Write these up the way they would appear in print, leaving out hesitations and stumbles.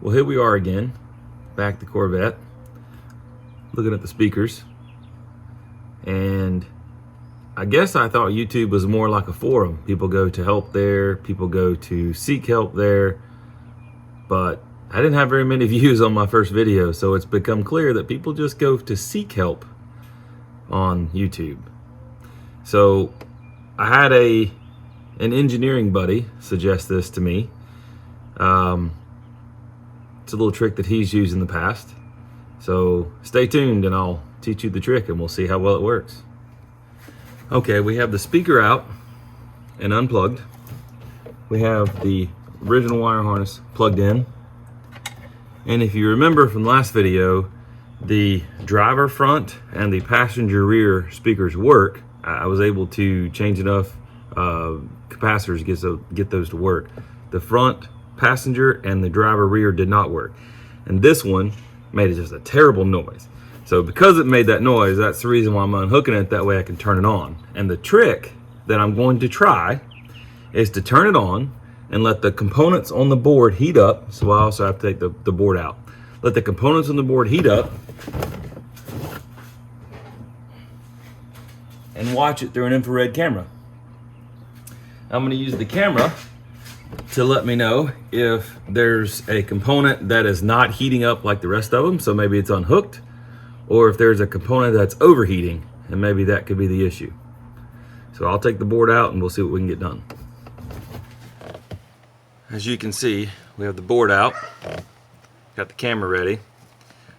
Well, here we are again, back to Corvette, looking at the speakers. And I guess I thought YouTube was more like a forum. People go to help there, people go to seek help there. But I didn't have very many views on my first video, so it's become clear that people just go to seek help on YouTube. So I had an engineering buddy suggest this to me. It's a little trick that he's used in the past. So stay tuned and I'll teach you the trick and we'll see how well it works. Okay, we have the speaker out and unplugged. We have the original wire harness plugged in. And if you remember from the last video, the driver front and the passenger rear speakers work. I was able to change enough capacitors to get those to work. The front passenger and the driver rear did not work. And this one made just a terrible noise. So because it made that noise, that's the reason why I'm unhooking it. That way I can turn it on. And the trick that I'm going to try is to turn it on and let the components on the board heat up. So I also have to take the board out. Let the components on the board heat up and watch it through an infrared camera. I'm going to use the camera to let me know if there's a component that is not heating up like the rest of them, so maybe it's unhooked, or if there's a component that's overheating, and maybe that could be the issue. So I'll take the board out and we'll see what we can get done. As you can see, we have the board out, got the camera ready.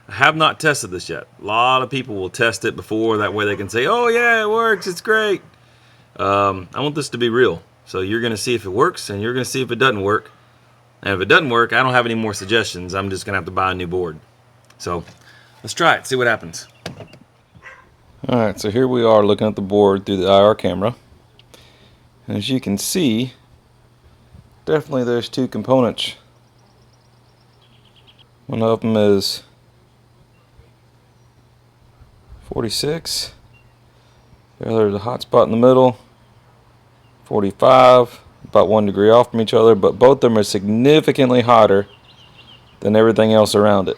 I have not tested this yet. A lot of people will test it before, that way they can say, oh yeah, it works, it's great. I want this to be real. So you're going to see if it works, and you're going to see if it doesn't work. And if it doesn't work, I don't have any more suggestions. I'm just going to have to buy a new board. So let's try it, see what happens. Alright, so here we are looking at the board through the IR camera. And as you can see, definitely there's two components. One of them is 46. The other is a hot spot in the middle. 45, about 1 degree off from each other, but both of them are significantly hotter than everything else around it.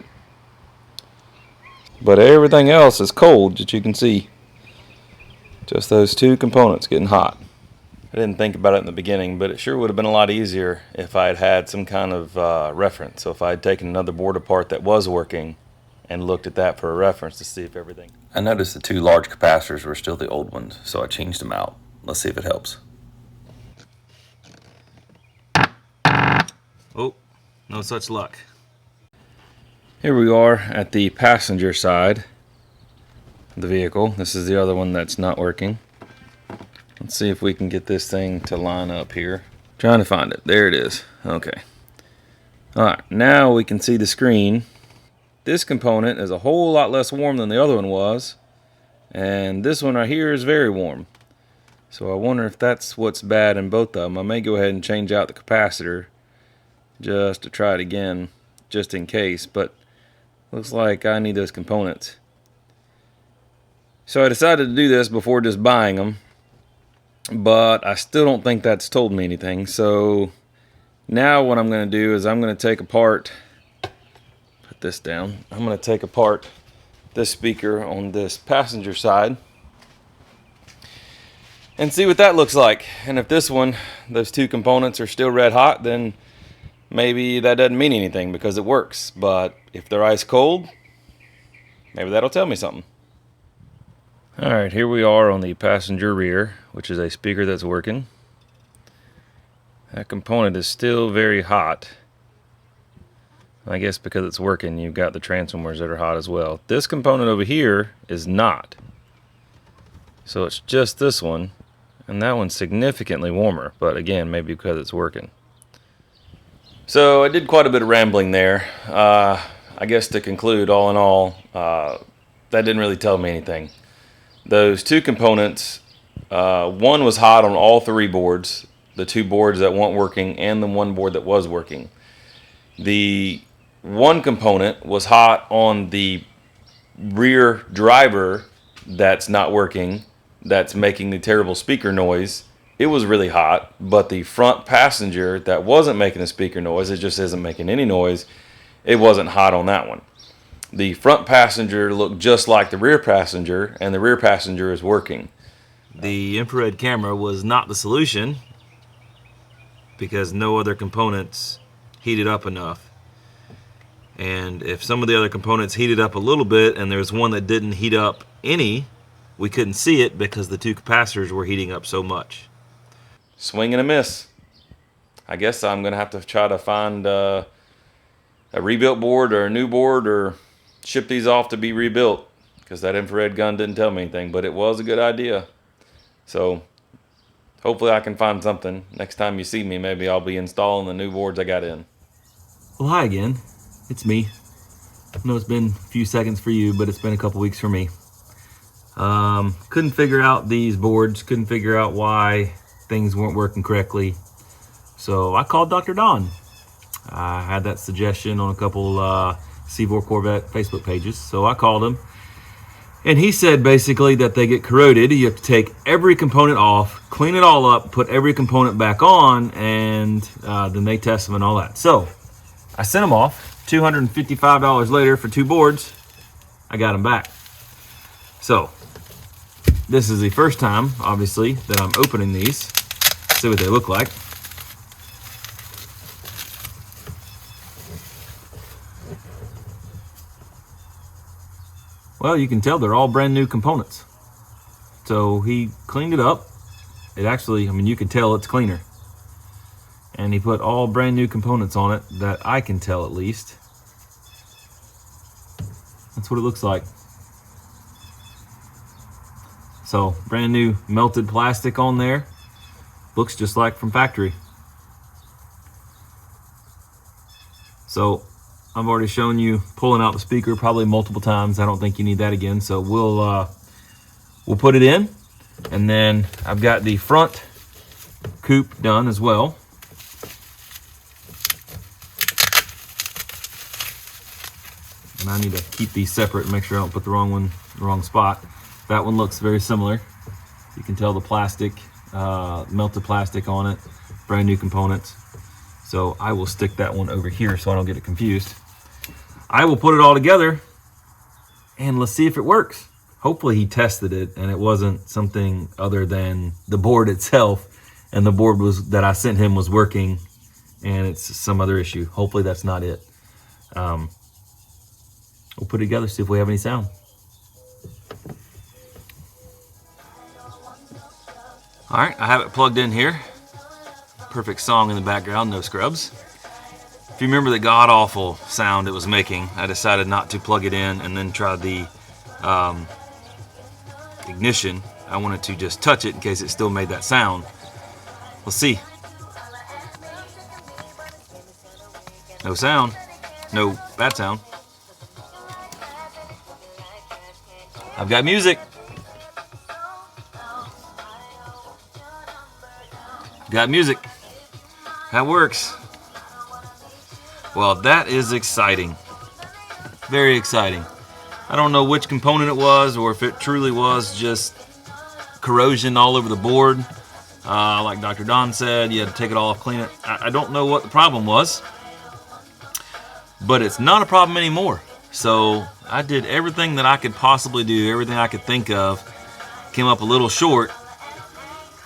But everything else is cold, as you can see. Just those two components getting hot. I didn't think about it in the beginning, but it sure would have been a lot easier if I had had some kind of reference. So if I had taken another board apart that was working and looked at that for a reference to see if everything... I noticed the two large capacitors were still the old ones, so I changed them out. Let's see if it helps. Oh, no such luck. Here we are at the passenger side of the vehicle. This is the other one that's not working. Let's see if we can get this thing to line up here. Trying to find it. There it is. Okay. Alright, now we can see the screen. This component is a whole lot less warm than the other one was. And this one right here is very warm. So I wonder if that's what's bad in both of them. I may go ahead and change out the capacitor just to try it again, just in case, but looks like I need those components. So I decided to do this before just buying them, but I still don't think that's told me anything. So now what I'm going to do is I'm going to take apart, put this down, I'm going to take apart this speaker on this passenger side and see what that looks like. And if this one, those two components are still red hot, then maybe that doesn't mean anything because it works. But if they're ice cold, maybe that'll tell me something. Alright, here we are on the passenger rear, which is a speaker that's working. That component is still very hot. I guess because it's working, you've got the transformers that are hot as well. This component over here is not. So it's just this one, and that one's significantly warmer, but again, maybe because it's working. So I did quite a bit of rambling there. I guess to conclude, all in all, that didn't really tell me anything. Those two components, one was hot on all three boards, the two boards that weren't working and the one board that was working. The one component was hot on the rear driver that's not working, that's making the terrible speaker noise. It was really hot, but the front passenger that wasn't making the speaker noise, it just isn't making any noise, it wasn't hot on that one. The front passenger looked just like the rear passenger, and the rear passenger is working. The infrared camera was not the solution because no other components heated up enough. And if some of the other components heated up a little bit and there's one that didn't heat up any, we couldn't see it because the two capacitors were heating up so much. Swing and a miss. I guess I'm gonna have to try to find a rebuilt board or a new board, or ship these off to be rebuilt, because that infrared gun didn't tell me anything, but it was a good idea. So hopefully I can find something. Next time you see me, maybe I'll be installing the new boards I got in. Well, hi again. It's me. I know it's been a few seconds for you, but it's been a couple weeks for me. Couldn't figure out these boards, couldn't figure out why things weren't working correctly. So I called Dr. Don. I had that suggestion on a couple C4 Corvette Facebook pages. So I called him, and he said basically that they get corroded. You have to take every component off, clean it all up, put every component back on, and then they test them and all that. So I sent them off. $255 later for two boards, I got them back. So this is the first time, obviously, that I'm opening these. See what they look like. Well, you can tell they're all brand new components. So he cleaned it up. It actually, I mean, you can tell it's cleaner. And he put all brand new components on it that I can tell, at least. That's what it looks like. So brand new melted plastic on there. Looks just like from factory. So I've already shown you pulling out the speaker probably multiple times. I don't think you need that again. So we'll put it in, and then I've got the front coupe done as well. And I need to keep these separate and make sure I don't put the wrong one in the wrong spot. That one looks very similar. You can tell the plastic, melted plastic on it, brand new components. So I will stick that one over here so I don't get it confused. I will put it all together and let's see if it works. Hopefully he tested it and it wasn't something other than the board itself, and the board that I sent him was working and it's some other issue. Hopefully that's not it. We'll put it together, see if we have any sound. All right, I have it plugged in here. Perfect song in the background, no scrubs. If you remember the god-awful sound it was making, I decided not to plug it in and then try the ignition. I wanted to just touch it in case it still made that sound. Let's see. No sound. No bad sound. I've got music. Got music. That works. Well, that is exciting. Very exciting. I don't know which component it was, or if it truly was just corrosion all over the board. Like Dr. Don said, you had to take it all off, clean it. I don't know what the problem was, but it's not a problem anymore. So I did everything that I could possibly do, everything I could think of. Came up a little short,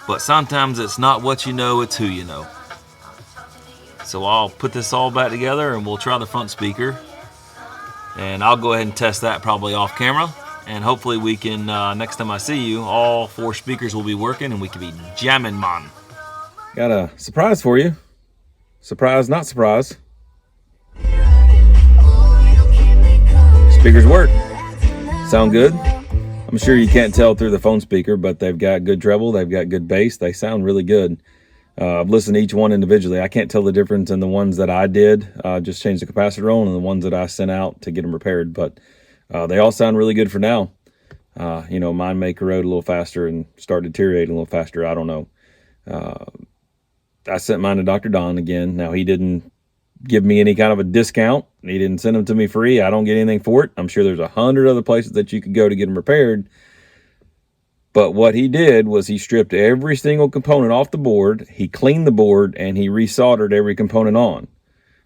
but sometimes it's not what you know, it's who you know. So I'll put this all back together and we'll try the front speaker. And I'll go ahead and test that probably off camera. And hopefully we can, next time I see you, all four speakers will be working and we can be jamming, man. Got a surprise for you. Surprise, not surprise. Speakers work. Sound good. I'm sure you can't tell through the phone speaker, but they've got good treble, they've got good bass, they sound really good. I've listened to each one individually. I can't tell the difference in the ones that I did, just changed the capacitor on, and the ones that I sent out to get them repaired, but they all sound really good for now. You know, mine may corrode a little faster and start deteriorating a little faster, I don't know. I sent mine to Dr. Don again. Now, he didn't give me any kind of a discount. He didn't send them to me free. I don't get anything for it. I'm sure there's 100 other places that you could go to get them repaired. But what he did was he stripped every single component off the board, he cleaned the board, and he resoldered every component on.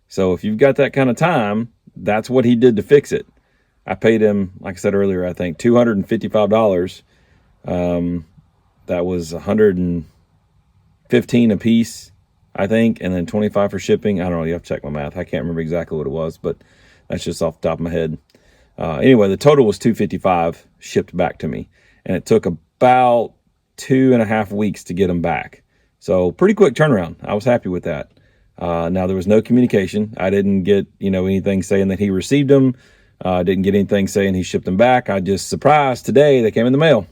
So if you've got that kind of time, that's what he did to fix it. I paid him, like I said earlier, I think $255. That was $115 a piece, I think, and then $25 for shipping. I don't know. You have to check my math. I can't remember exactly what it was, but that's just off the top of my head. Anyway, the total was $255 shipped back to me, and it took about 2.5 weeks to get them back. So pretty quick turnaround. I was happy with that. Now there was no communication. I didn't get, anything saying that he received them. Didn't get anything saying he shipped them back. I just surprised today they came in the mail.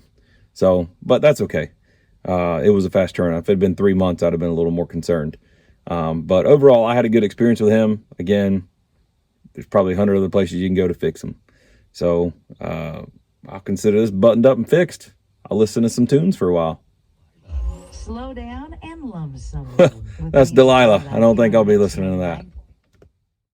So, but that's okay. It was a fast turnaround. If it had been 3 months, I'd have been a little more concerned. But overall, I had a good experience with him. Again, there's probably 100 other places you can go to fix them. So, I'll consider this buttoned up and fixed. I'll listen to some tunes for a while. Slow down and love someone. That's Delilah. I don't think I'll be listening to that.